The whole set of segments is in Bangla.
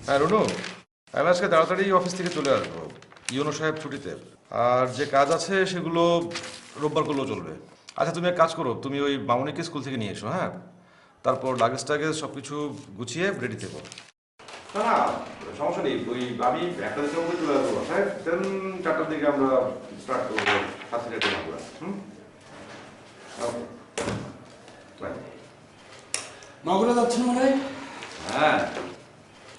হ্যাঁ রুনু, আমি আজকে তাড়াতাড়ি অফিস থেকে চলে আসবো। ইউনো সাহেব ছুটিতে। আর যে কাজ আছে সেগুলো রোববার করলেও চলবে। আচ্ছা তুমি এক কাজ করো, তুমি ওই মামনিকে স্কুল থেকে নিয়ে এসো, হ্যাঁ? তারপর লাগেজ টাগেজ সব কিছু গুছিয়ে রেডি থেকো। না না, সমস্যা নেই। ওই আমি একটা দিকের মধ্যে চলে আসবো বাসায়, দেন 4টার দিকে আমরা স্টার্ট করবো সাথে রেডি আমরা। ওকে, বাই। মাগুরা যাচ্ছেন মনে হয়? হ্যাঁ,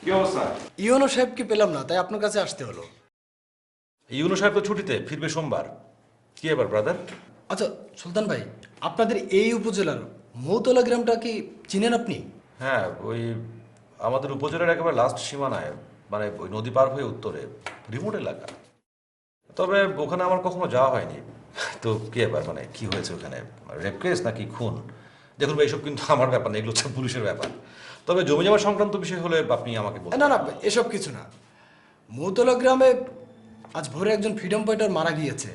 কি অবস্থা? ইউনো সাহেবকে পেলাম না, তাই আপনার কাছে আসতে হলো। ইউনো সাহেব তো ছুটিতে, ফিরবে সোমবার। কি এবার ব্রাদার? আচ্ছা সুলতান ভাই, আপনাদের এই উপজেলার মৌতলা গ্রামটা কি চিনেন আপনি? হ্যাঁ, ওই আমাদের উপজেলার একেবারে লাস্ট সীমানায়, মানে ওই নদী পার হয়ে উত্তরে, রিমোট এলাকা। তবে ওখানে আমার কখনো যাওয়া হয়নি। তো কি এবার, মানে কি হয়েছে ওখানে? রেপ কেস নাকি খুন? দেখুন ভাই, এইসব কিন্তু আমার ব্যাপার না, এগুলো হচ্ছে পুলিশের ব্যাপার। তবে জমি জমা সংক্রান্ত বিষয় হলে আপনি আমাকে বলুন। না না, এসব কিছু না। মৌতলা গ্রামে আজ ভোরে একজন ফ্রিডম ফাইটার মারা গিয়েছে।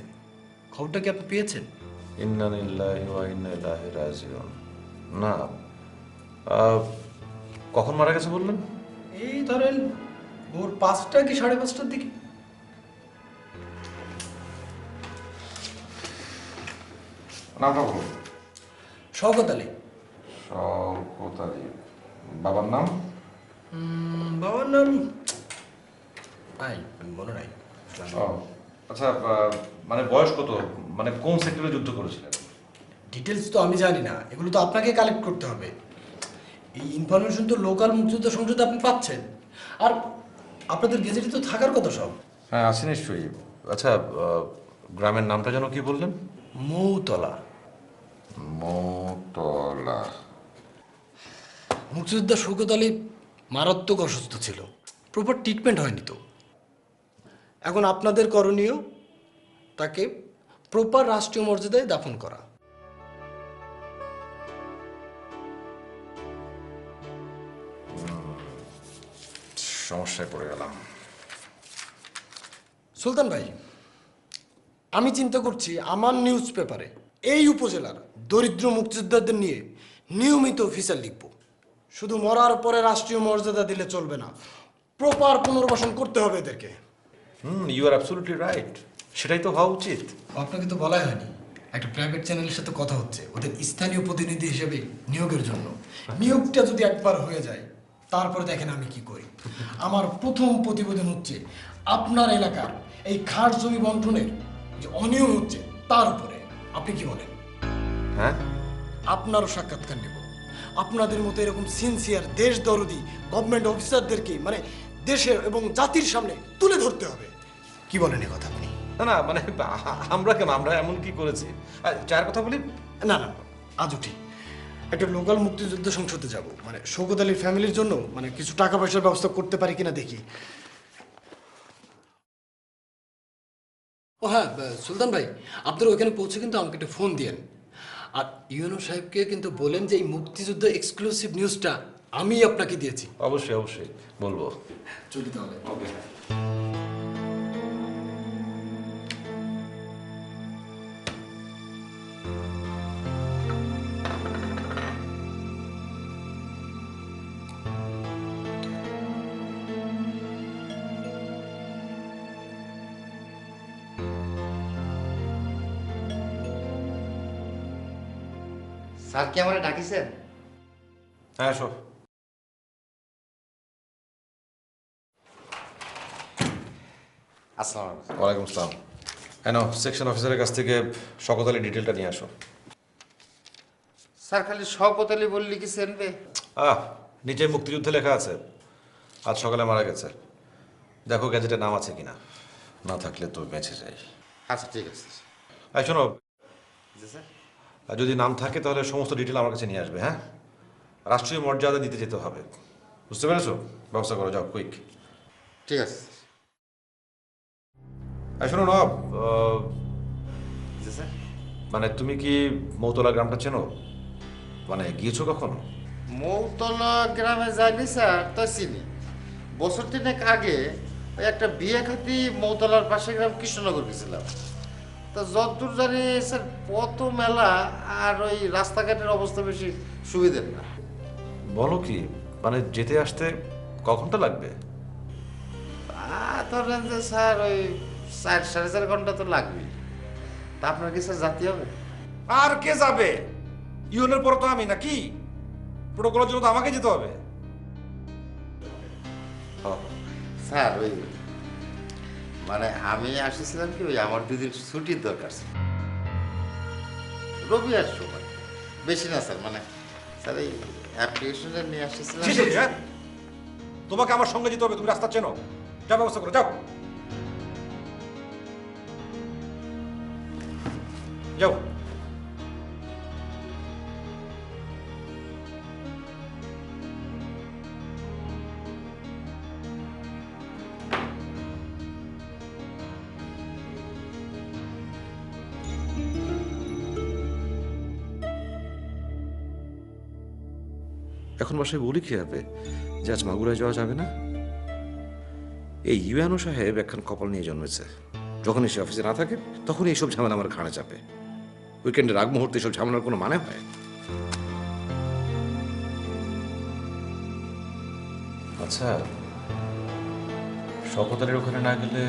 খবরটা কি আপনি পেয়েছেন? ইন্না লিল্লাহি ওয়া ইন্না ইলাইহি রাজিউন। না, আহ, কখন মারা গেছে বললেন? এই ধরেন ভোর 5টা কি 5:30টার দিকে। নামটা বলুন। শওকত আলী। শওকত আলী। বাবার নাম? বাবার নাম মনে নাই। ও আচ্ছা, মানে বয়স কত? মানে কোন সেক্টরে যুদ্ধ করেছিলেন? ডিটেলস তো আমি জানি না, এগুলো তো আপনাকে কালেক্ট করতে হবে। এই ইনফরমেশন তো লোকাল মুক্তিযুদ্ধ সংসদে আপনি পাচ্ছেন। আর আপনাদের গেজেটে তো থাকার কথা সব। হ্যাঁ আছে নিশ্চয়ই। আচ্ছা, গ্রামের নামটা যেন কি বললেন? মৌতলা। মৌতলা। মুক্তিযোদ্ধা শওকত আলী মারাত্মক অসুস্থ ছিল, প্রপার ট্রিটমেন্ট হয়নি তো। এখন আপনাদের করণীয় তাকে প্রপার রাষ্ট্রীয় মর্যাদায় দাফন করা। সমস্যায় পড়ে গেলাম। সুলতান ভাই, আমি চিন্তা করছি আমার নিউজ পেপারে এই উপজেলার দরিদ্র মুক্তিযোদ্ধাদের নিয়ে নিয়মিত অফিসার লিখব। শুধু মরার পরে রাষ্ট্রীয় মর্যাদা দিলে চলবে না, প্রপার পুনর্বাসন করতে হবে এদেরকে। You are absolutely right. সেটাই তো হওয়া উচিত। আপনাকে তো বলাই হয়নি, একটা প্রাইভেট চ্যানেলের সাথে কথা হচ্ছে ওদের স্থানীয় প্রতিনিধি হিসেবে নিয়োগের জন্য। নিয়োগটা যদি একবার হয়ে যায়, তারপরে দেখেন আমি কি করি। আমার প্রথম প্রতিবেদন হচ্ছে আপনার এলাকার এই খাস জমি বন্টনের যে অনিয়ম হচ্ছে তার উপরে। আপনি কি বলেন? হ্যাঁ, আপনারও সাক্ষাৎকার নেব। আপনাদের মতো এরকম সিনসিয়ার দেশ দরদি গভর্নমেন্ট অফিসারদেরকে মানে দেশের এবং জাতির সামনে তুলে ধরতে হবে। কি বলেন এ কথা আপনি? না না, মানে আমরা কেন, আমরা এমন কি করেছি? চায়ের কথা বলি। না না, আজ উঠি। একটা লোকাল মুক্তিযুদ্ধ সংসদে যাব, মানে শওকত আলীর ফ্যামিলির জন্য মানে কিছু টাকা পয়সার ব্যবস্থা করতে পারি কিনা দেখি। ও হ্যাঁ সুলতান ভাই, আপনারা ওইখানে পৌঁছে কিন্তু আমাকে একটা ফোন দিয়েন। আর ইউনো সাহেবকে কিন্তু বলেন যে এই মুক্তিযুদ্ধ এক্সক্লুসিভ নিউজটা আমি আপনাকে দিয়েছি। অবশ্যই অবশ্যই বলবো। চলি তাহলে। ওকে। স্যার কি আমার ডাকিছেন? হ্যাঁ এসো। আসসালামু আলাইকুম। ওয়ালাইকুম আসসালাম। হ্যাঁ, সেকশন অফিসারের কাছ থেকে শওকত আলী ডিটেলটা নিয়ে আসো। স্যার খালি শওকত আলী বলে লিখেছেন রে? নিচে মুক্তিযুদ্ধে লেখা আছে আজ সকালে মারা গেছে। দেখো গ্যাজেটে নাম আছে কিনা, না থাকলে তো বেঁচে যাই। আচ্ছা ঠিক আছে। শোনো, জি স্যার। আর যদি নাম থাকে তাহলে সমস্ত ডিটেল আমার কাছে নিয়ে আসবে। হ্যাঁ, রাষ্ট্রীয় মর্যাদা দিতে যেতে হবে, বুঝতে পেরেছো? ব্যবস্থা করো, যাও কুইক। ঠিক আছে। শোনো নবাব, জি স্যার। মানে তুমি কি মৌতলা গ্রামটা চেনো? মানে গিয়েছো কখনো? মৌতলা গ্রামে যাইনি স্যার, তা চিনি। বছর তিনেক আগে ওই একটা বিয়ে খাতি মৌতলার পাশে গ্রাম কৃষ্ণনগর গেছিলাম। তা যতদূর জানি স্যার পথ মেলা আর ওই রাস্তাঘাটের অবস্থা বেশি সুবিধের না। বলো কি, মানে যেতে আসতে ক ঘন্টা লাগবে? ধরেন যে স্যার ওই 4-4.5 ঘন্টা তো লাগবেই। তা আপনার কি স্যার যেতে হবে? আর কে যাবে? ইউনের পর তো আমি নাকি, প্রোটোকলের জন্য তো আমাকে যেতে হবে। ও, স্যার ওই মানে আমি আসছিলাম কি ওই আমার 2 দিন ছুটির দরকার ছিল, রবি আর সময় বেশি না স্যার, মানে স্যার এই অ্যাপ্লিকেশনটা নিয়ে আসছিলাম। জি, জি, হ্যাঁ। তোমাকে আমার সঙ্গে যেতে হবে, তুমি রাস্তা চেনো, যা ব্যবস্থা করো, যাও যাও। এখন বাসায় বলি কি হবে যে আজ মাগুরায় যাওয়া যাবে না? এই ইউএনও সাহেব একখান কপাল নিয়ে জন্মেছে। যখন সে অফিসে না থাকে তখন এইসব ঝামেলা আমার ঘাড়ে চাপে। উইকেন্ডের আগ মুহূর্তে এসব ঝামেলার কোনো মানে হয়? আচ্ছা, শওকতারের ওখানে না গেলে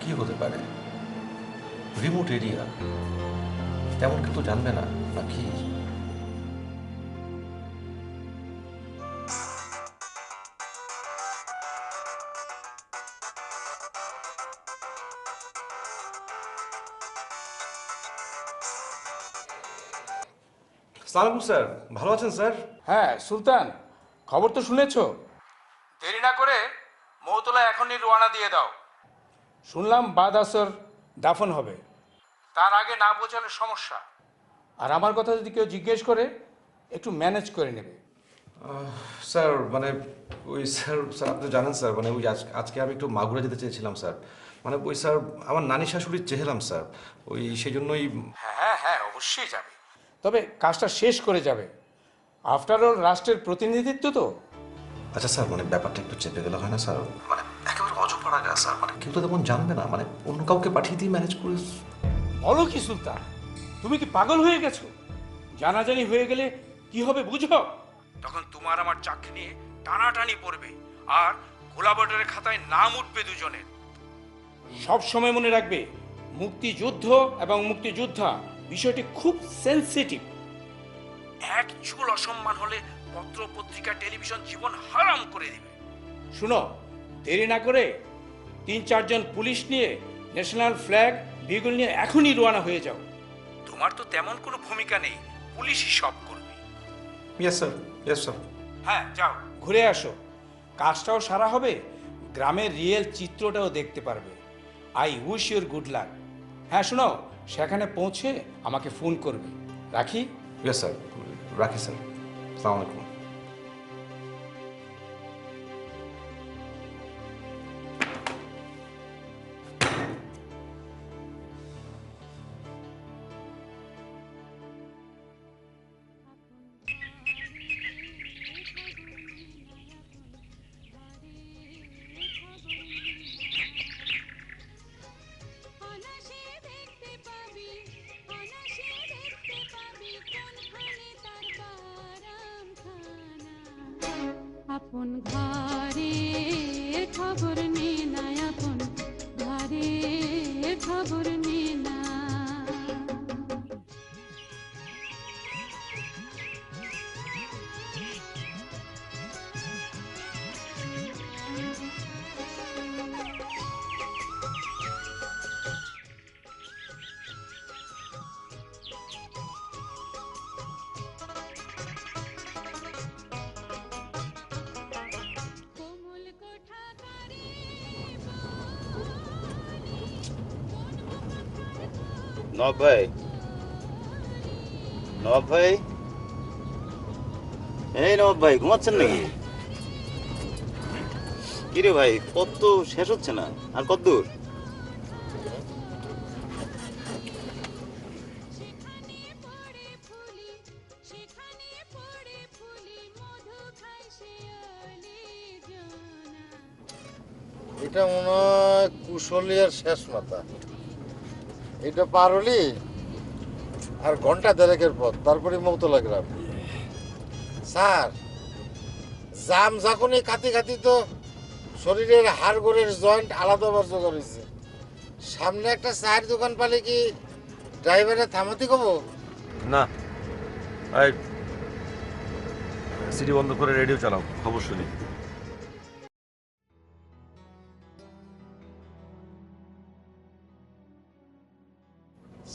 কি হতে পারে? রিমোট এরিয়া, তেমন কিন্তু জানবে না নাকি? সালাম স্যার, ভালো আছেন স্যার? হ্যাঁ সুলতান, খবর তো শুনেছো? দেরি না করে মৌতলা এখনই রওনা দিয়ে দাও। শুনলাম বাদ আসর দাফন হবে, তার আগে না বোঝালে সমস্যা। আর আমার কথা যদি কেউ জিজ্ঞেস করে একটু ম্যানেজ করে নেবে। স্যার মানে ওই স্যার স্যার আপনি জানেন স্যার, মানে ওই আজকে আমি একটু মাগুরা যেতে চেয়েছিলাম স্যার। মানে ওই স্যার আমার নানি শাশুড়ির চেহেলাম স্যার, ওই সেই জন্যই। হ্যাঁ হ্যাঁ অবশ্যই যাবে, তবে কাজটা শেষ করে যাবে। আফটার অল রাষ্ট্রের প্রতিনিধিত্ব তো। আচ্ছা স্যার, মানে ব্যাপারটা একটু চেপে গেলে হয় না স্যার? মানে একেবারে অজপাড়া গা স্যার, মানে কেউ তো তেমন জানবে না, মানে অন্য কাউকে পাঠিয়ে দিয়ে ম্যানেজ করে। বলো কি সুলতান, তুমি কি পাগল হয়ে গেছো? জানাজানি হয়ে গেলে কি হবে বুঝো? তখন তোমার আমার চাকরি নিয়ে টানাটানি পড়বে, আর গোলা বর্ডারের খাতায় নাম উঠবে দুজনের। সব সময় মনে রাখবে, মুক্তিযুদ্ধ এবং মুক্তিযোদ্ধা বিষয়টি খুব সেনসিটিভ। এক চুল অসম্মান হলে পত্র পত্রিকা টেলিভিশন জীবন হারাম করে দিবে। শুনো, দেরি না করে 3-4 জন পুলিশ নিয়ে ন্যাশনাল ফ্ল্যাগ বিগুল নিয়ে এখনই রওনা হয়ে যাও। তোমার তো তেমন কোনো ভূমিকা নেই, পুলিশই সব করবে। Yes sir, yes sir. হ্যাঁ যাও, ঘুরে আসো, কাজটাও সারা হবে, গ্রামের রিয়েল চিত্রটাও দেখতে পারবে। I wish your good luck. হ্যাঁ শোনো, সেখানে পৌঁছে আমাকে ফোন করবে। রাখি? ইয়েস স্যার, রাখি স্যার। আসসালামু আলাইকুম। আপন ঘরের খবর নে না, আপন ঘরের খবর নে না। কোমল কোঠা করে নব ভাই, নব ভাই, এই নব ভাই ঘুমাচ্ছেন নাকি? কিরে ভাই, পথ তো শেষ হচ্ছে না, আর কত দূর? সেখানে পড়ে ফুলি, সেখানে পড়ে ফুলি, মধু খায় শিয়ালি জনা। এটা মনে হয় কুশলী আর শেষ মাথা। এটা পার হলি আর ঘন্টা 1.5-এর পথ, তারপরে মৌতলা গ্রাম। স্যার জাম যখনই খাতি খাতি তো শরীরের হাড় গোড়ের জয়েন্ট আলাদা জোগাড় হয়েছে। সামনে একটা চায়ের দোকান পালে কি ড্রাইভারে থামাতে কব? না, এই সিটি বন্ধ করে রেডিও চালাও, খবর শুনি।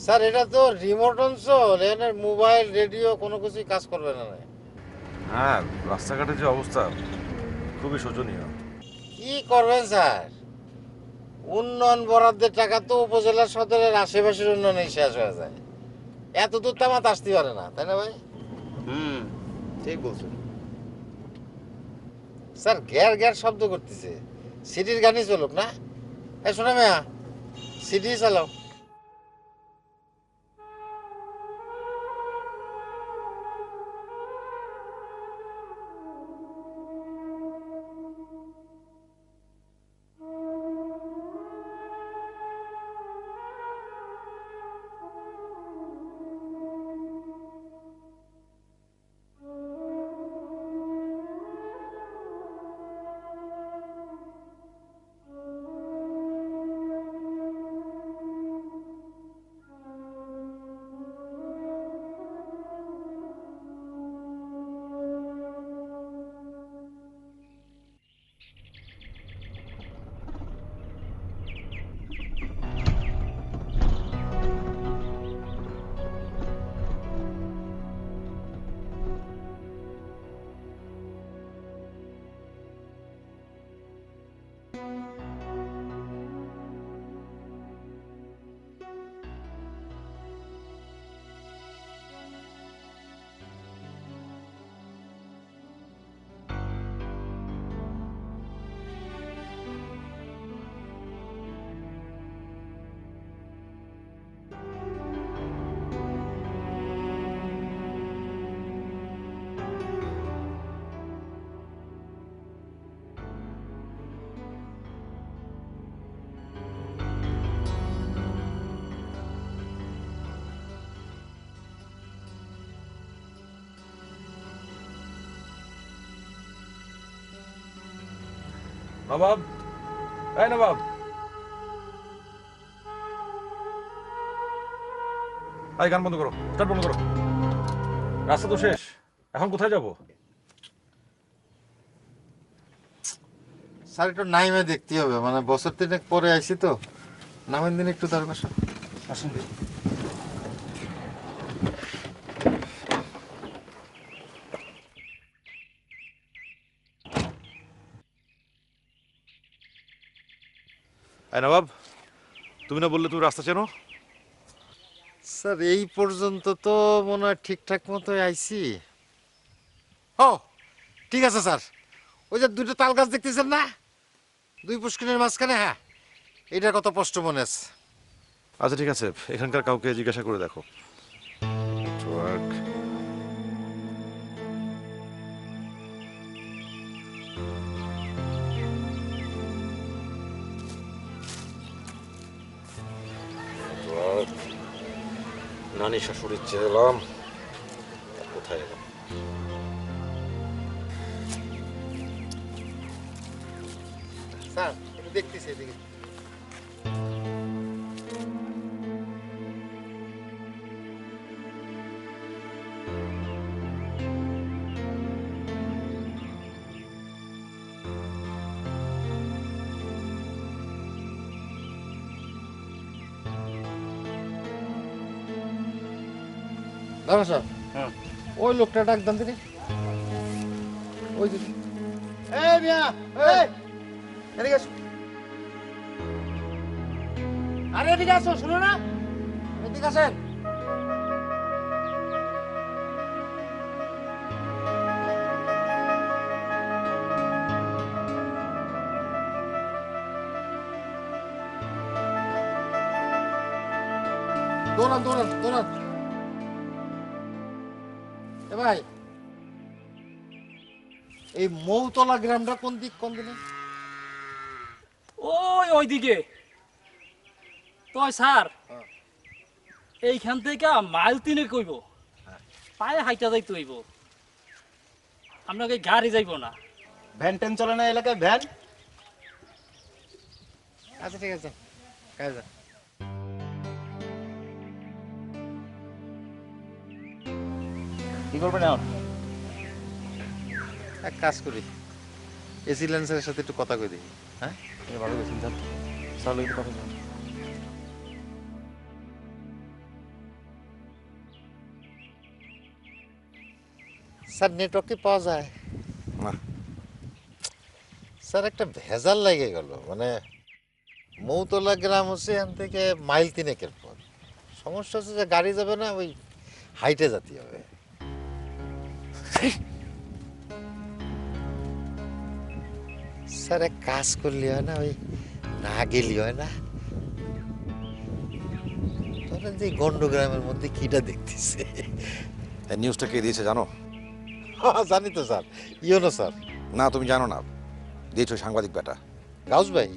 স্যার এটা তো রিমোট অঞ্চল, এখানে মোবাইল রেডিও কোনো কিছুই কাজ করবে না। হ্যাঁ, রাস্তাঘাটের যে অবস্থা খুবই শোচনীয়। কি করবেন স্যার, উন্নয়ন বরাদ্দের টাকা তো উপজেলা সদরের আশেপাশের উন্নয়নে শেষ হয়ে যায়, এত দূর তামাত আসতে পারে না, তাই না ভাই? ঠিক বলছেন। স্যার গ্যার গ্যার শব্দ করতেছে, সিটির গানই চলুক না? এই শোনা মেয়া, সিটি চালাও। নবাব, এই নবাব, এই গান বন্ধ করো, স্টার্ট বন্ধ করো। রাস্তা তো শেষ, এখন কোথায় যাবো? স্যার একটু নাইমে দেখতে হবে, মানে বছর তিনেক পরে আইসি তো, নামের দিন একটু দরকার। আসুন। এই নবাব, তুমি না বললে তুমি রাস্তা চেনো? স্যার এই পর্যন্ত তো মনে হয় ঠিকঠাক মতো আইছি। ও ঠিক আছে স্যার, ওই যে দুটো তাল গাছ দেখতেছেন না, দুই পুষ্কিনের মাঝখানে, হ্যাঁ এটার কত স্পষ্ট মনে আছে। আচ্ছা ঠিক আছে, এখানকার কাউকে জিজ্ঞাসা করে দেখো। নানি শাশুড়ির চেয়ে এলাম, কোথায় এলাম? স্যার একটু দেখতেছি এদিকে। দাঁড়া স্যার, ওই লোকটা ডাক দেন তিনি, ওই যে এই মিয়া, এই এদিকে আসো। আরে এদিকে আসো, শুনো না, এদিকে আসেন। দৌড়ান দৌড়ান দৌড়ান। এ ভাই, এই মৌতলা গ্রামটা কোন দিক, কোন দিনে? ওইদিকে তো স্যার, এইখান থেকে মাইল 3 কইব, পায়ে হাইটা যাইতে হইব, আপনাকে গাড়ি যাইব না। ভ্যান ট্যান চলে না এলাকায়? ভ্যান আচ্ছা ঠিক আছে, কাজে যা। কি করবেন এখন? এক কাজ করি, এসি ল্যান্সারের সাথে একটু কথা কই দিই। হ্যাঁ, ভালো গেছেন স্যার, স্যার লোক কথা বলুন। স্যার নেটওয়ার্ক কি পাওয়া যায়? না। স্যার একটা ভেজাল লেগে গেল, মানে মৌতলা গ্রাম হচ্ছে এখান থেকে মাইল 3 পর। সমস্যা হচ্ছে যে গাড়ি যাবে না, ওই হাইটে যেতে হবে। স্যার এক কাজ করলে হয় না, ওই না গেলি হয় না। ধরেন যে গন্ডগ্রামের মধ্যে কিটা দেখতেছে। এই নিউজটা কে দিয়েছে জানো? জানি তো স্যার, ইয়োনো স্যার। না, তুমি জানো না, দিয়েছো সাংবাদিক বেটা। গাউস ভাই?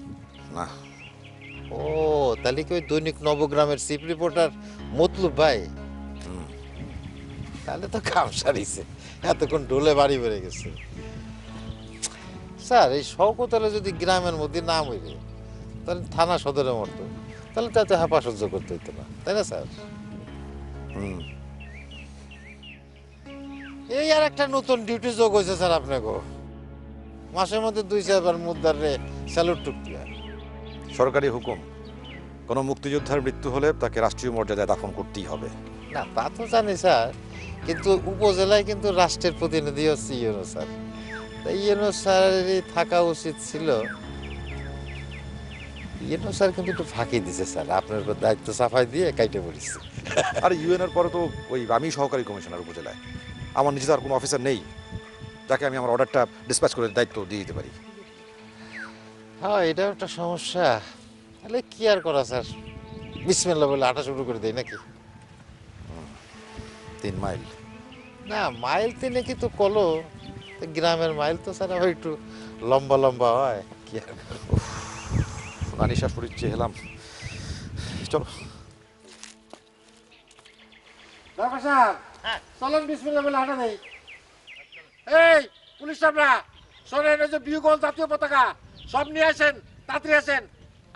না। ও, তাহলে কি ওই দৈনিক নবগ্রামের চিফ রিপোর্টার মতলুব ভাই? তাহলে তো কাম সারিছে, এতক্ষণ ঢোলে বাড়ি বেড়ে গেছে। স্যার এই শওকতলে যদি গ্রামের মধ্যে নাম হইলে তাহলে থানা সদরে মরতো, তাহলে তো এত হাঁপা সহ্য করতে হইতো না, তাই না স্যার? এই আর একটা নতুন ডিউটি যোগ হয়েছে স্যার আপনাকে। মাসের মধ্যে 2-4 বার মুদ্রারে স্যালুট টুকতে হয়। সরকারি হুকুম, কোনো মুক্তিযোদ্ধার মৃত্যু হলে তাকে রাষ্ট্রীয় মর্যাদায় দাফন করতেই হবে। না তা তো জানি স্যার, কিন্তু উপজেলায় কিন্তু রাষ্ট্রের প্রতিনিধি হচ্ছে ইউনো স্যার। তাই ইউনো স্যারেরই থাকা উচিত ছিল। ইউনো স্যার কিন্তু একটু ফাঁকি দিছে স্যার, আপনার উপর দায়িত্ব সাফাই দিয়ে কাইটে পড়েছে। আর ইউএনের পরে তো ওই আমি সহকারী কমিশনার উপজেলায়, আমার নিজে তো আর কোনো অফিসার নেই যাকে আমি আমার অর্ডারটা ডিসপ্যাচ করে দায়িত্ব দিয়ে দিতে পারি। হ্যাঁ, এটাও একটা সমস্যা। তাহলে কি আর করা স্যার, বিসমিল্লাহ বলে হাঁটা শুরু করে দেয় নাকি? 3 মাইল? না, মাইল 3 কি তো কলো, গ্রামের মাইল তো স্যার আবার একটু লম্বা লম্বা হয়। কি আর করবো? নিঃশ্বাস পরিচয় হেলাম, চলো। ডাক্তার সাহেব, চলেন বিসমিল্লাহ বলে হাঁটা দেই। এই পুলিশ সাহেবরা, শোনেন, ওই যে বিউগল জাতীয় পতাকা সব নিয়ে আসেন, তাড়াতাড়ি আসেন,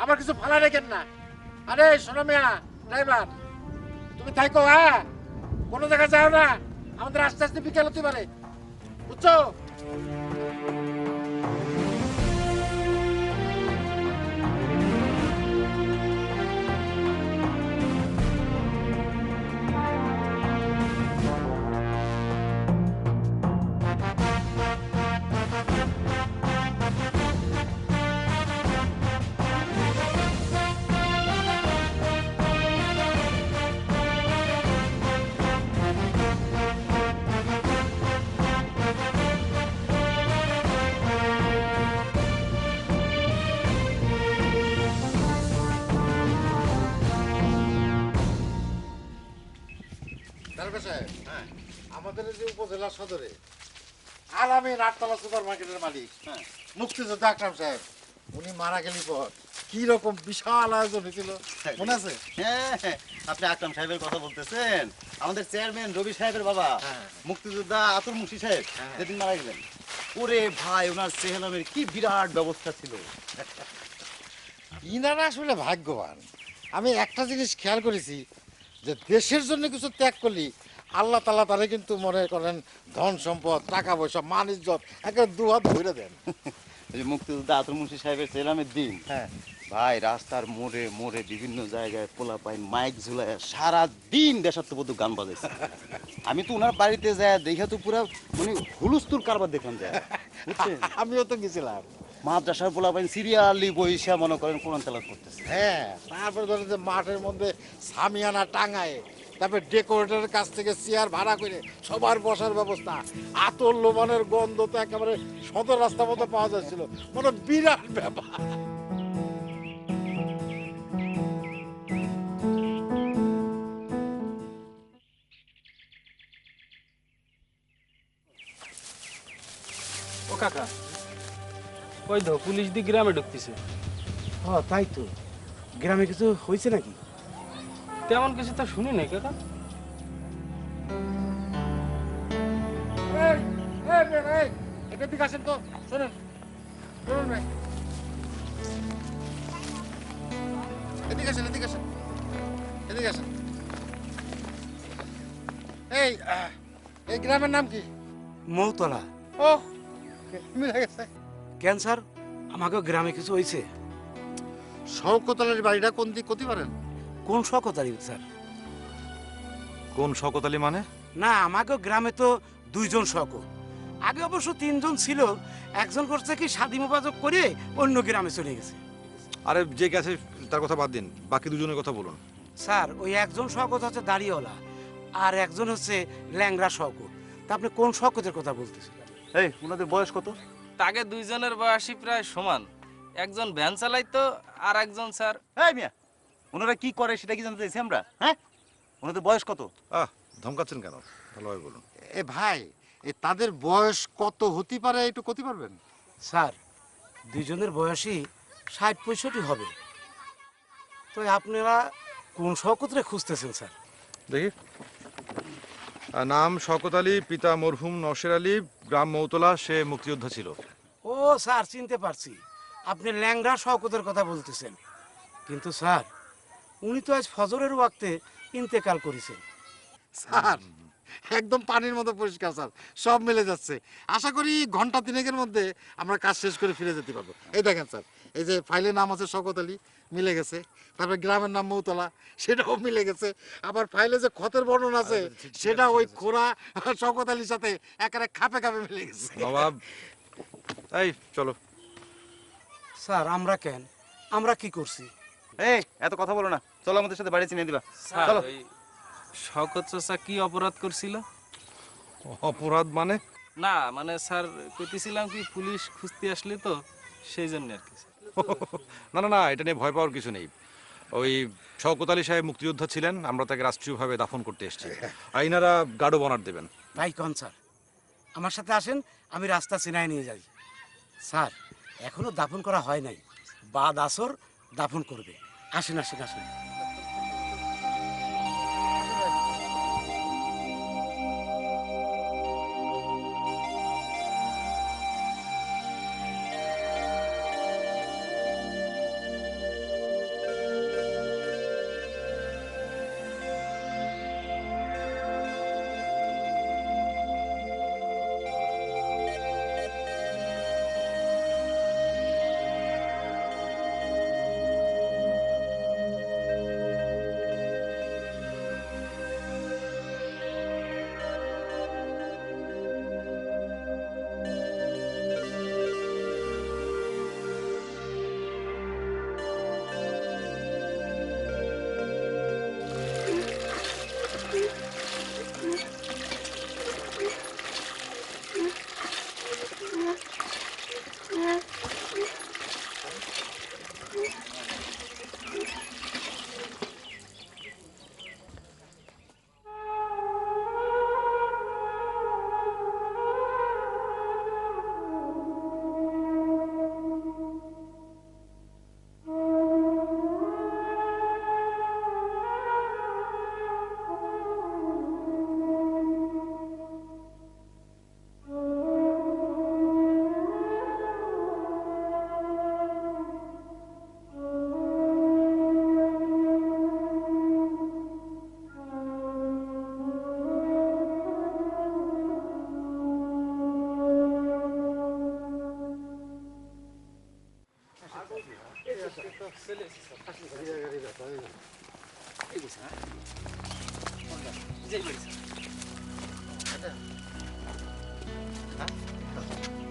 আবার কিছু ফালা রেখেন না। আরে শোনো মিয়া ড্রাইভার, তুমি থাইকো, হ্যাঁ, কোনো জায়গায় যাও না, আমাদের আস্তে আস্তে বিকেল হতে পারে, বুঝছো? ডাক্তার সাহেব, আমাদের যে উপজেলা সদরে আলামিন 8তলা সুপার মার্কেটের মালিক মুক্তিযোদ্ধা আকরাম সাহেব, উনি মারা গেলি পর কি রকম বিশাল আয়োজন হয়েছিল মনে আছে? হ্যাঁ, আপনি আকরাম সাহেবের কথা বলতেছেন? আমাদের চেয়ারম্যান রবি সাহেবের বাবা, মুক্তিযোদ্ধা আতুর মুন্সি সাহেব যেদিন মারা গেলেন, ওরে ভাই, ওনার চেহালামের কি বিরাট ব্যবস্থা ছিল। ইনারা আসলে ভাগ্যবান। আমি একটা জিনিস খেয়াল করেছি, যে দেশের জন্য কিছু ত্যাগ করলি আল্লাহ তাআলা তারে কিন্তু মনে করেন ধন সম্পদ, টাকা পয়সা, মান ইজ্জত একেবারে দুহাত ভরে দেন। এই যে মুক্তিযোদ্ধা আতুর মুন্সি সাহেবের চেহালামের দিন, ভাই রাস্তার মোড়ে মোড়ে বিভিন্ন জায়গায় পোলা পাইন মাইক ঝুলায় সারা দিন দেশাত্মবোধক গান বাজাইছে। আমি তো ওনার বাড়িতে যায় দেখে তো পুরো মানে হুলুস্তুর কারবার দেখলাম যায়, বুঝছেন? আমিও তো গেছিলাম। মাদ্রাসার পোলা পাইন সিরিয়ালি বইসা মনে করেন কোরআন তেলাওয়াত করতেছে। হ্যাঁ, তারপরে ধরেন যে মাঠের মধ্যে সামিয়ানা টাঙায়, তারপরে ডেকোরেটরের কাছ থেকে চেয়ার ভাড়া করে সবার বসার ব্যবস্থা, আতর লোবানের গন্ধ তো একেবারে সদর রাস্তা মতো পাওয়া যাচ্ছিল, মানে বিরাট ব্যাপার। ও কাকা, ওই তো পুলিশ দি গ্রামে ঢুকতেছে। হ্যাঁ তাই তো, গ্রামে কিছু হয়েছে নাকি? তেমন কিছু তো শুনি নাই কাকা। এটা দিকে আসেন তো, শোনেন, শোনেন ভাই। এদিকে আসেন, এদিকে আসেন, এদিকে আসেন। এই এই গ্রামের নাম কি? মৌতলা। ও মিলে গেছে। ক্যান্সার আমাকে গ্রামে কিছু হয়েছে। শওকতলার বাড়িটা কোন দিক করতে পারেন? কোন শকতারি স্যার? কোন শওকত আলী মানে? না, আমাকে গ্রামে তো দুইজন শকত, আগে অবশ্য তিনজন ছিল, একজন করছে কি স্বাধী মোবাজক করে অন্য গ্রামে চলে গেছে। আরে যে গেছে তার কথা বাদ দিন, বাকি দুজনের কথা বলুন। স্যার ওই একজন শকত হচ্ছে দাড়িওয়ালা, আর একজন হচ্ছে ল্যাংরা শকত। তা আপনি কোন শকতের কথা বলতেছেন? এই ওনাদের বয়স কত? তাকে দুইজনের বয়সী প্রায় সমান, একজন ভ্যান চালাইতো আর একজন স্যার। এই মিয়া, ওনারা কি করে সেটা কি জানতে চাইছি আমরা? হ্যাঁ, ওনাদের বয়স কত? ধমকাচ্ছেন কেন? ভালোভাবে বলুন। এ ভাই, এ তাদের বয়স কত হতে পারে একটু করতে পারবেন? স্যার দুইজনের বয়সই 60-65 হবে। তো আপনারা কোন শকতরে খুঁজতেছেন স্যার? দেখি, নাম শওকত আলী, পিতা মরহুম নওশের আলী, গ্রাম মৌতলা, সে মুক্তিযোদ্ধা ছিল। ও স্যার চিনতে পারছি, আপনি ল্যাংড়া শওকতের কথা বলতেছেন। কিন্তু স্যার উনি তো আজ ফজরের ওয়াক্তে ইন্তেকাল করেছেন। স্যার একদম পানির মতো পরিষ্কার স্যার, সব মিলে যাচ্ছে। আশা করি ঘন্টা তিনেকের মধ্যে আমরা কাজ শেষ করে ফিরে যেতে পারবো। এই দেখেন স্যার, এই যে ফাইলের নাম আছে শওকত আলী, মিলে গেছে। তারপরে গ্রামের নাম মৌতলা, সেটাও মিলে গেছে। আবার ফাইলে যে ক্ষতের বর্ণনা আছে সেটা ওই খোরা শওকত আলীর সাথে একেবারে খাপে খাপে মিলে গেছে। নবাব, এই চলো। স্যার আমরা কেন, আমরা কি করছি? এই এত কথা বলো না, চলো আমাদের সাথে বাড়ি চিনিয়ে দিবা। স্যার চলো। ওই শওকত চাচা কি অপরাধ করছিল? অপরাধ মানে? না মানে স্যার কইতেছিলাম কি পুলিশ খুঁজতে আসলে তো সেই জন্য আর কি। না না না, এটা নিয়ে ভয় পাওয়ার কিছু নেই। ওই শওকত আলী সাহেব মুক্তিযোদ্ধা ছিলেন, আমরা তাকে রাষ্ট্রীয়ভাবে দাফন করতে এসেছি। আইনারা গার্ড অফ অনার দেবেন। ভাই কন স্যার, আমার সাথে আসেন, আমি রাস্তা চিনায় নিয়ে যাই। স্যার এখনো দাফন করা হয় নাই, বাদ আসর দাফন করবে। আসেন আসেন আসেন।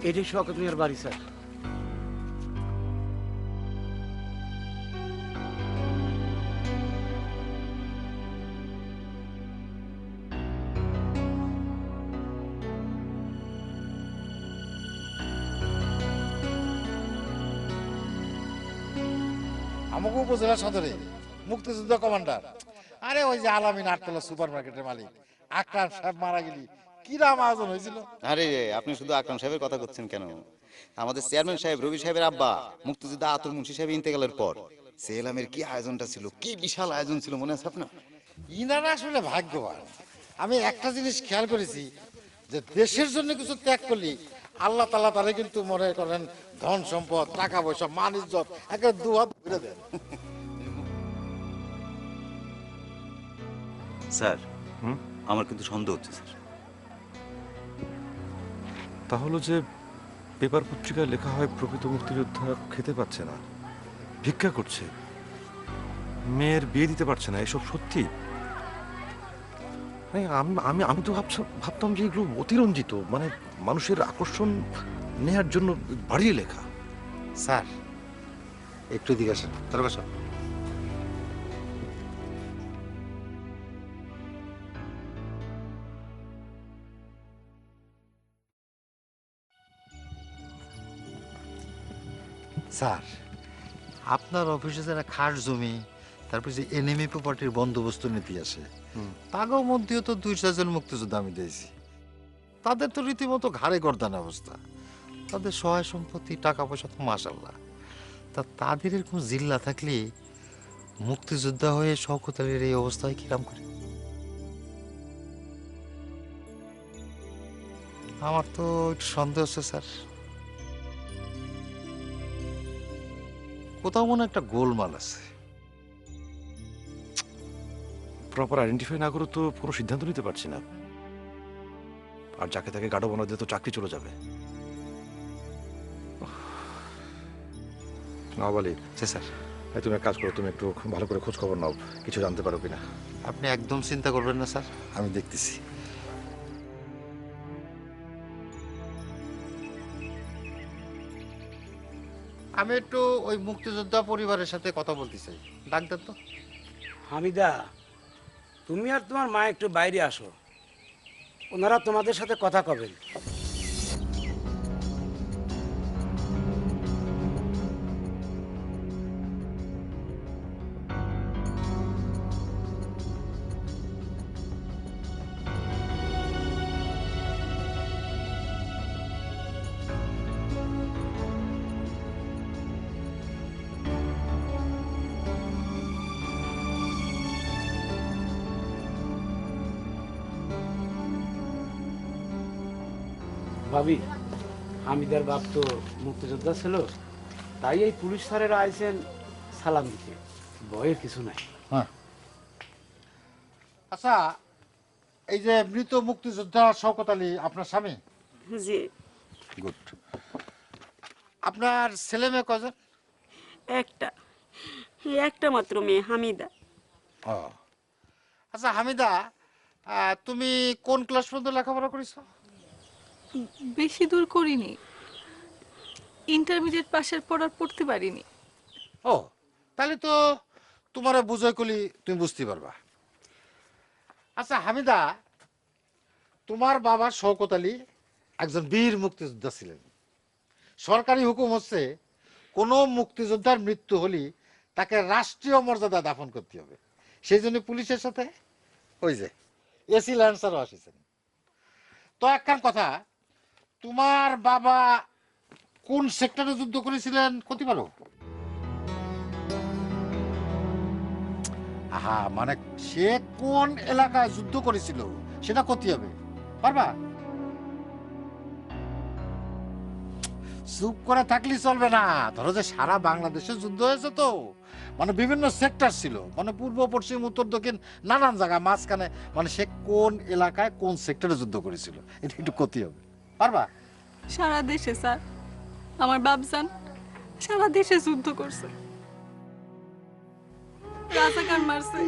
এটাই শওকত মিয়ার বাড়ি স্যার। আমাকে উপজেলা সদরে মুক্তিযুদ্ধ কমান্ডার, আরে ওই যে আলামিন আটতলা সুপার মার্কেটের মালিক আকরাম সাহেব মারা গেলি, কিরাম আয়োজন হয়েছিল। আরে আপনি শুধু আকরাম সাহেবের কথা করছেন কেন? আমাদের চেয়ারম্যান সাহেব রবি সাহেবের আব্বা মুক্তিযোদ্ধা আতুর মুন্সি সাহেব ইন্তেকালের পর সেলামের কি আয়োজনটা ছিল, কি বিশাল আয়োজন ছিল, মনে আছে আপনার? ইনারা আসলে ভাগ্যবান। আমি একটা জিনিস খেয়াল করেছি, যে দেশের জন্য কিছু ত্যাগ করলি আল্লাহ তাআলা তারে কিন্তু মনে করেন ধন সম্পদ, টাকা পয়সা, মান ইজ্জত একেবারে দুহাত ভরে দেন। স্যার হুম? আমার কিন্তু সন্দেহ হচ্ছে স্যার। তাহলে যে পেপার পত্রিকায় লেখা হয় প্রকৃত মুক্তিযোদ্ধা খেতে পাচ্ছে না, ভিক্ষা করছে, মেয়ের বিয়ে দিতে পারছে না, এসব সত্যি? মানে আমি আমি তো ভাবতাম যে এগুলো অতিরঞ্জিত, মানে মানুষের আকর্ষণ নেয়ার জন্য বাড়িয়ে লেখা। স্যার একটু দিকে আসেন, তোর বসো। স্যার আপনার অফিসে যারা খাস জমি, তারপর যে এনিমি প্রপার্টির বন্দোবস্ত নীতি আসে, তাগো মধ্যেও তো 2 জন মুক্তিযোদ্ধা আমি দিয়েছি। তাদের তো রীতিমতো ঘাড়ে গর্দান অবস্থা, তাদের সহায় সম্পত্তি টাকা পয়সা তো মাশাল্লাহ। তা তাদের এরকম জিল্লা থাকলে মুক্তিযোদ্ধা হয়ে শওকত আলীর এই অবস্থায় কিরাম করে? আমার তো একটু সন্দেহ হচ্ছে স্যার, কোথাও মনে হয় একটা গোলমাল আছে। প্রপার আইডেন্টিফাই না করে তো কোনো সিদ্ধান্ত নিতে পারছি না। আর যাকে তাকে গাঢ় বানা দিয়ে তো চাকরি চলে যাবে। নওয়ালি, স্যার তুমি এক কাজ করো, তুমি একটু ভালো করে খোঁজ খবর নাও, কিছু জানতে পারো কিনা। আপনি একদম চিন্তা করবেন না স্যার, আমি দেখতেছি। আমি একটু ওই মুক্তিযোদ্ধা পরিবারের সাথে কথা বলতে চাই, ডাক্তার তো। হামিদা, তুমি আর তোমার মা একটু বাইরে আসো, ওনারা তোমাদের সাথে কথা কবেন। ভাবি, হামিদার বাপ তো মুক্তিযোদ্ধা ছিল, তাই এই পুলিশ স্যারেরা আইছেন সালাম দিতে, ভয়ের কিছু নাই। হ্যাঁ, আচ্ছা, এই যে মৃত মুক্তিযোদ্ধা শওকত আলী আপনার স্বামী? জি। গুড। আপনার ছেলে মেয়ে কজন? একটা, একটা মাত্র মেয়ে, হামিদা। ও আচ্ছা হামিদা, তুমি কোন ক্লাস পর্যন্ত লেখাপড়া করেছো? বেশি দূর করিনি, ইন্টারমিডিয়েট পাশের পর আর পড়তে পারিনি। ও তাহলে তো তোমার বুঝাই কলি তুমি বুঝতে পারবা। আচ্ছা হামিদা, তোমার বাবা শওকত আলী একজন বীর মুক্তিযোদ্ধা ছিলেন। সরকারি হুকুম হচ্ছে কোনো মুক্তিযোদ্ধার মৃত্যু হলে তাকে রাষ্ট্রীয় মর্যাদা দাফন করতে হবে। সেই জন্য পুলিশের সাথে ওই যে এসি ল্যান্সারও আসেছেন। তো একখান কথা, তোমার বাবা কোন সেক্টরে যুদ্ধ করেছিলেন কতি পারো? আহা, মানে সে কোন এলাকায় যুদ্ধ করেছিল সেটা কতি হবে পারবা? চুপ করে থাকলে চলবে না। ধরো যে সারা বাংলাদেশে যুদ্ধ হয়েছে, তো মানে বিভিন্ন সেক্টর ছিল, মানে পূর্ব পশ্চিম উত্তর দক্ষিণ নানান জায়গা মাঝখানে, মানে সে কোন এলাকায় কোন সেক্টরে যুদ্ধ করেছিল এটা একটু কতি হবে পারবা? সারা দেশে স্যার, আমার বাপজান সারা দেশে যুদ্ধ করছে, রাজাকার মারছে,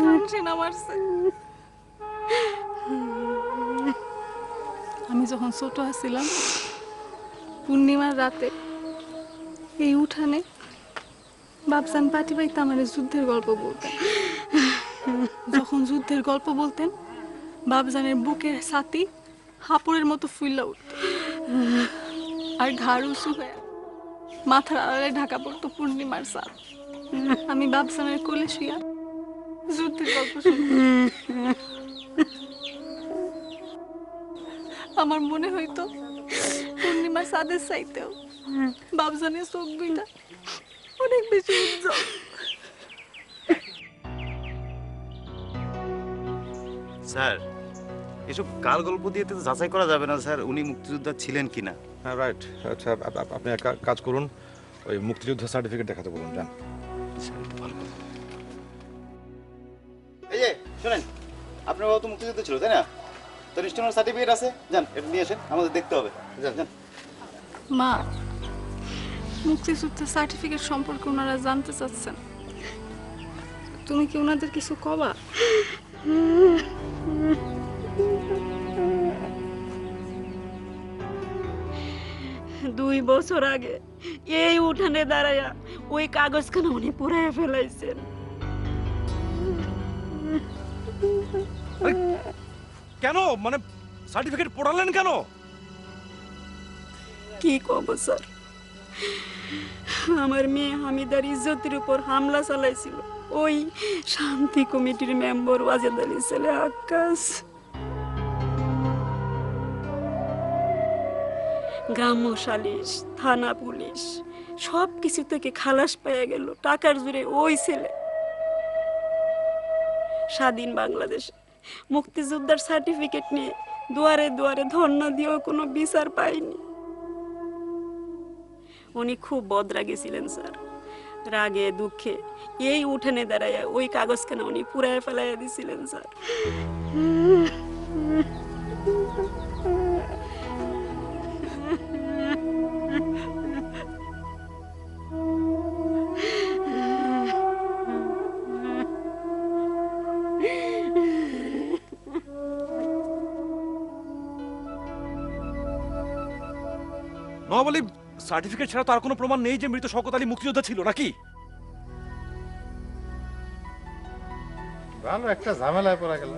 খান সেনা মারছে। আমি যখন ছোট আছিলাম, পূর্ণিমার রাতে এই উঠানে বাপজান পাটি পাইতে আমার যুদ্ধের গল্প বলতেন। যখন যুদ্ধের গল্প বলতেন, বাপজানের বুকের ছাতি হাঁপড়ের মতো ফুল্লা উঠত, আর ঘাড় উঁচু হয়ে মাথার আড়ালে ঢাকা পড়তো পূর্ণিমার চাঁদ। আমি বাপজানের কোলে শুয়া যুদ্ধের গল্প শুনতাম। আমার মনে হইতো পূর্ণিমার চাঁদের চাইতেও বাপজানের চোখ দুইটা অনেক বেশি উজ্জ্বল। স্যার, এসব গাল গল্প দিয়ে তো যাচাই করা যাবে না স্যার উনি মুক্তিযোদ্ধা ছিলেন কিনা। হ্যাঁ রাইট। আচ্ছা আপনি এক কাজ করুন, ওই মুক্তিযোদ্ধা সার্টিফিকেট দেখাতে বলুন, যান। এই যে শুনেন, আপনার বাবা তো মুক্তিযুদ্ধ ছিল তাই না? তো নিশ্চয় সার্টিফিকেট আছে, যান এটা নিয়ে আসেন, আমাদের দেখতে হবে। যান যান। মা, মুক্তিযুদ্ধের সার্টিফিকেট সম্পর্কে ওনারা জানতে চাচ্ছেন, তুমি কি ওনাদের কিছু কবা? 2 বছর আগে এই উঠানে দাঁড়ায়া ওই কাগজখানা উনি পুড়াইয়া ফেলাইছেন। কেন মানে সার্টিফিকেট পড়ালেন কেন? কি কব স্যার, আমার মেয়ে হামিদার ইজ্জতের উপর হামলা চালাইছিল ওই শান্তি কমিটির মেম্বার ওয়াজেদ আলীর ছেলে আক্কাস। গ্রাম্য সালিশ, থানা পুলিশ সব কিছু থেকে খালাস পেয়ে গেল টাকার জোরে ওই ছেলে। স্বাধীন বাংলাদেশে মুক্তিযোদ্ধার সার্টিফিকেট নিয়ে দুয়ারে দুয়ারে ধর্ণা দিয়েও কোনো বিচার পায়নি। উনি খুব বদরাগী ছিলেন স্যার, রাগে দুঃখে এই উঠানে দাঁড়ায় ওই কাগজখানা উনি পুড়ায় ফেলাইয়া দিছিলেন স্যার। নবাব আলী, সার্টিফিকেট ছাড়া তো আর কোনো প্রমাণ নেই যে মৃত শওকত আলী মুক্তিযোদ্ধা ছিল নাকি? ভালো একটা ঝামেলায় পড়া গেল।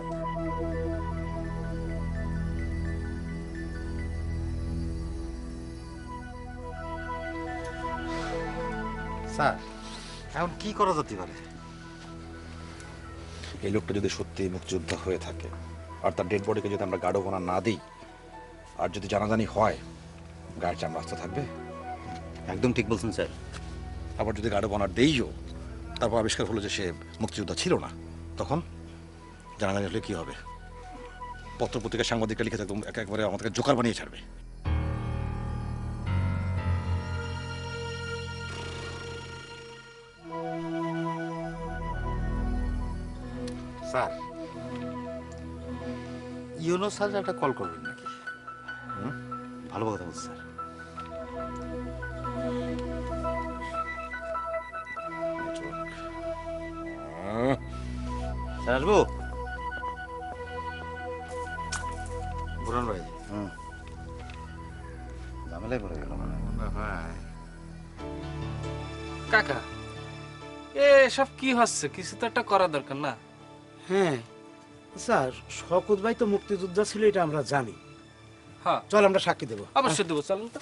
স্যার, এখন কি করা যেতে পারে? এই লোকটা যদি সত্যি মুক্তিযোদ্ধা হয়ে থাকে আর তার ডেড বডিকে যদি আমরা গাঢ় গোনা না দিই আর যদি জানাজানি হয়, গায়ের চামড়া আস্তে থাকবে? একদম ঠিক বলছেন স্যার। আবার যদি গাঢ় গোনা দেইও, তারপর আবিষ্কার হলো যে সে মুক্তিযোদ্ধা ছিল না, তখন জানাজানি হলে কি হবে? পত্রপত্রিকা সাংবাদিকরা লিখে থাকবে, একেবারে আমাদেরকে জোকার বানিয়ে ছাড়বে। স্যার, ইউনো স্যার একটা কল করবেন নাকি? ভালো কথা বলছেন স্যার। স্যার আসবো? বুরান ভাই, ঝামেলায় পড়ে গেল মানে। মনে হয় কাকা, এ সব কি হচ্ছে? কিছু তো একটা করা দরকার না? হ্যাঁ স্যার, শওকত ভাই তো মুক্তিযোদ্ধা ছিল, এটা আমরা জানি। হ্যাঁ, চল আমরা সাক্ষী দেবো। অবশ্যই দেবো, চলুন তো।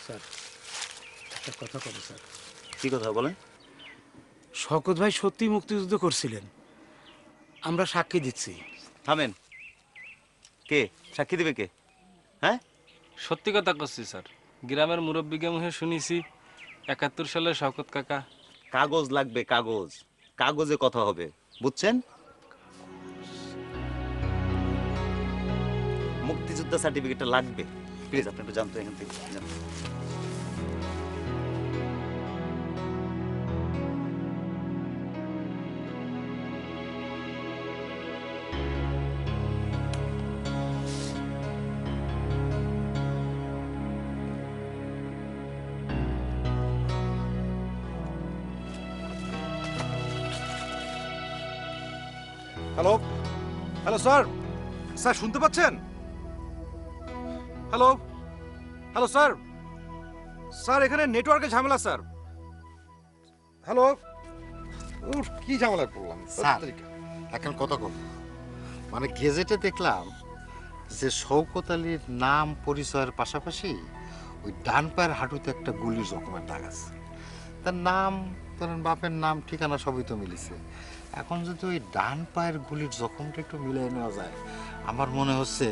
স্যার, একটা কথা বলো স্যার। কি কথা বলেন? শওকত ভাই সত্যি মুক্তিযুদ্ধ করছিলেন, আমরা সাক্ষী দিচ্ছি। থামেন। কে সাক্ষী দিবে? কে? হ্যাঁ, সত্যি কথা করছি স্যার। গ্রামের মুরব্বীকে মুখে শুনেছি 71 সালে শওকত কাকা। কাগজ লাগবে, কাগজ। কাগজে কথা হবে, বুঝছেন? মুক্তিযোদ্ধা সার্টিফিকেটটা লাগবে। প্লিজ আপনি একটু জানতো এখান থেকে যান। হ্যালো, হ্যালো স্যার, স্যার শুনতে পাচ্ছেন? হ্যালো, হ্যালো স্যার, স্যার এখানে নেটওয়ার্কের ঝামেলা স্যার। হ্যালো, কি ঝামেলায় পড়লাম স্যার, এখন কথা কম। মানে গেজেটে দেখলাম যে শওকত আলীর নাম পরিচয়ের পাশাপাশি ওই ডান পায়ের হাঁটুতে একটা গুলির জখমের দাগ আছে। তার নাম, ধরেন বাপের নাম, ঠিকানা সবই তো মিলেছে। এখন যদি ওই ডান পায়ের গুলির জখমটা একটু মিলিয়ে নেওয়া যায়, আমার মনে হচ্ছে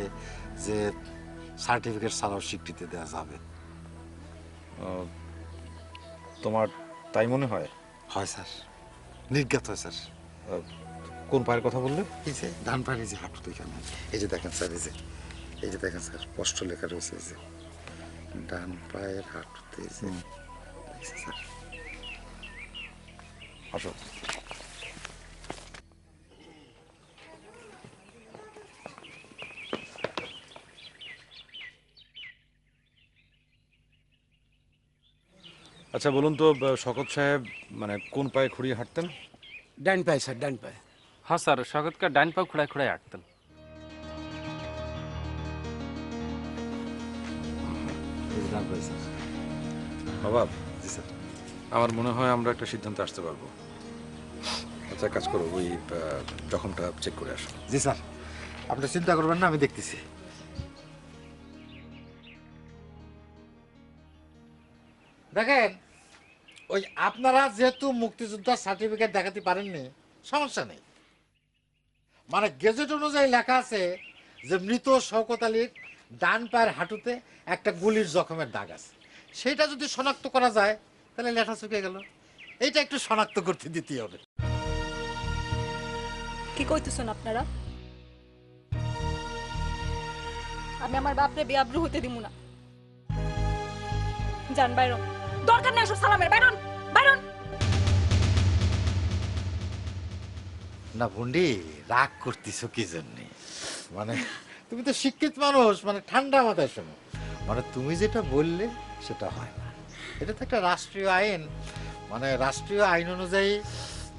যে সার্টিফিকেট ছাড়াও স্বীকৃতি দেওয়া যাবে। তোমার তাই মনে হয়? হয় স্যার, নির্ঘাত হয় স্যার। কোন পায়ের কথা বললে? এই যে ডান পায়ের এই যে হাঁটুতে এখানে, এই যে দেখেন স্যার, এই যে দেখেন স্যার, স্পষ্ট লেখা রয়েছে এই যে ডান পায়ের হাঁটুতে, এই যে দেখছেন স্যার। আসো। আচ্ছা বলুন তো, শকত সাহেব মানে কোন পায়ে খুঁড়িয়ে হাঁটতেন? ডান পায়ে স্যার, ডান পায়ে। হ্যাঁ স্যার, শকতকা ডান পা খুঁড়ায় খুঁড়ায় হাঁটতেন। বাবা, জি স্যার, আমার মনে হয় আমরা একটা সিদ্ধান্তে আসতে পারবো। আচ্ছা কাজ করো, ওই জখমটা চেক করে আসো। জি স্যার, আপনি চিন্তা করবেন না, আমি দেখতেছি। দেখেন, ওই আপনারা যেহেতু মুক্তিযোদ্ধার সার্টিফিকেট দেখাতে পারেননি, সমস্যা নেই। মানে গেজেট অনুযায়ী লেখা আছে যে মৃত শওকত আলীর ডান পায়ের হাঁটুতে একটা গুলির জখমের দাগ আছে। সেটা যদি শনাক্ত করা যায় তাহলে লেখা চুকে গেল। এইটা একটু শনাক্ত করতে দিতে হবে। কি কইতেছেন আপনারা? আমি আমার বাপরে বেআব্রু হতে দিব না। যান বাইরন, দরকার নেই এসব সালামের। Byron, Byron. না ভুন্ডি, রাগ করতেছ কি জন্যে? মানে তুমি তো শিক্ষিত মানুষ, মানে ঠান্ডা মাথায় শোনো। মানে তুমি যেটা বললে সেটা হয় না। এটা তো একটা রাষ্ট্রীয় আইন। মানে রাষ্ট্রীয় আইন অনুযায়ী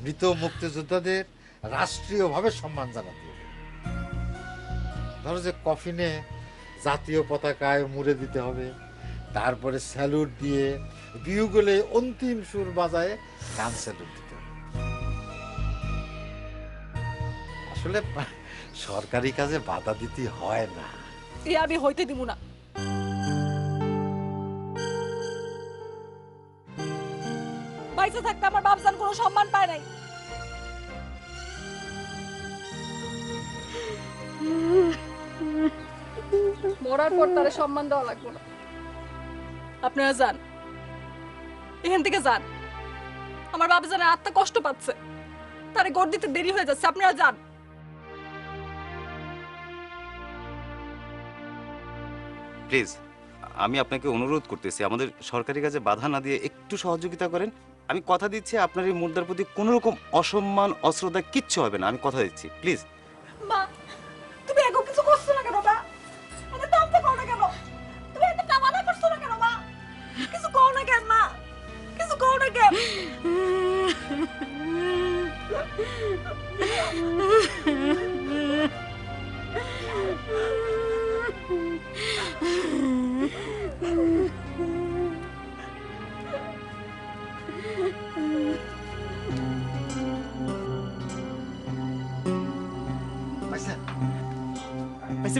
মৃত মুক্তিযোদ্ধাদের রাষ্ট্রীয়ভাবে সম্মান জানাতে হবে। ধরো যে কফিনে জাতীয় পতাকায় মুড়ে দিতে হবে, তারপরে স্যালুট দিয়ে বিহুগলে অন্তিম সুর বাজায় গান স্যালুট দিতে হবে। আসলে সরকারি কাজে বাধা দিতে হয় না। এ আমি হইতে দিব না। বাইসে থাকতে আমার বাপজান কোনো সম্মান পায় নাই। মরার পর তারে সম্মান দেওয়া লাগবে না। আপনারা যান, এখান থেকে যান। আমার বাপজানের আত্মা কষ্ট পাচ্ছে, তারে গড় দিতে দেরি হয়ে যাচ্ছে। আপনারা যান। প্লিজ, আমি আপনাকে অনুরোধ করতেছি, আমাদের সরকারি কাজে বাধা না দিয়ে একটু সহযোগিতা করেন। আমি কথা দিচ্ছি আপনার এই মুদ্রার প্রতি কোনো রকম অসম্মান অশ্রদ্ধা কিচ্ছু হবে না, আমি কথা দিচ্ছি। প্লিজ। মা, তুমি এগো কিছু করছো না কেন? মা, এত টানতে কও না কেন? তুমি এত টানা করছো না কেন? মা, কিছু কও না কেন? মা, কিছু কও না কেন?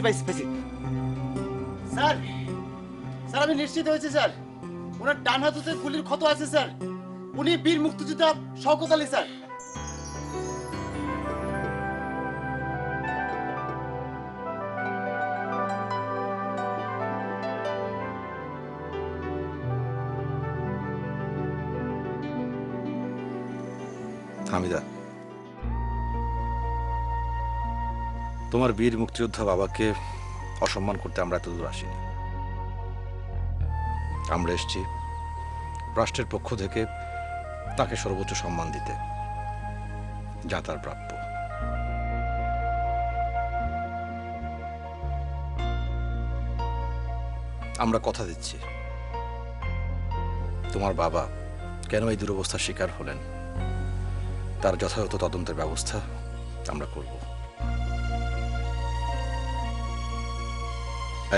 পাইছি। স্যার, স্যার আমি নিশ্চিত হয়েছি স্যার, ওনার ডান হাতে গুলির ক্ষত আছে স্যার। উনি বীর মুক্তিযোদ্ধা শওকত আলী স্যার। হামিদা, তোমার বীর মুক্তিযোদ্ধা বাবাকে অসম্মান করতে আমরা এত দূর আসিনি। আমরা এসেছি রাষ্ট্রের পক্ষ থেকে তাকে সর্বোচ্চ সম্মান দিতে, যা তার প্রাপ্য। আমরা কথা দিচ্ছি, তোমার বাবা কেন এই দুরবস্থার শিকার হলেন তার যথাযথ তদন্তের ব্যবস্থা আমরা করব।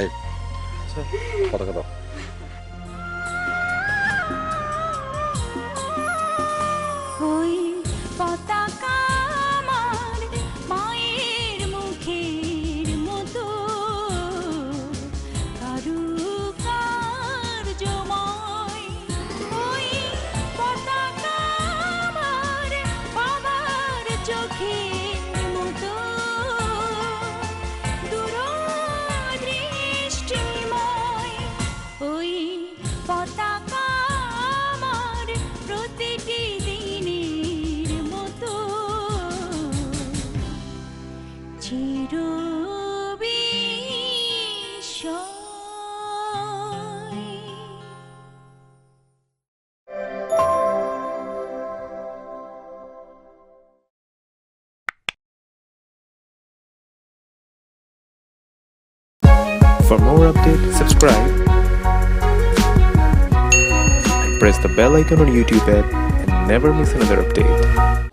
এই পতাকা দাও। ওই পতাকা আমার মায়ের মুখের মতো কারুকার্যময়। ওই পতাকা আমার বাবার চোখের মতো দূরদৃষ্টিময়। For more updates, subscribe and press the bell icon on YouTube app and never miss another update.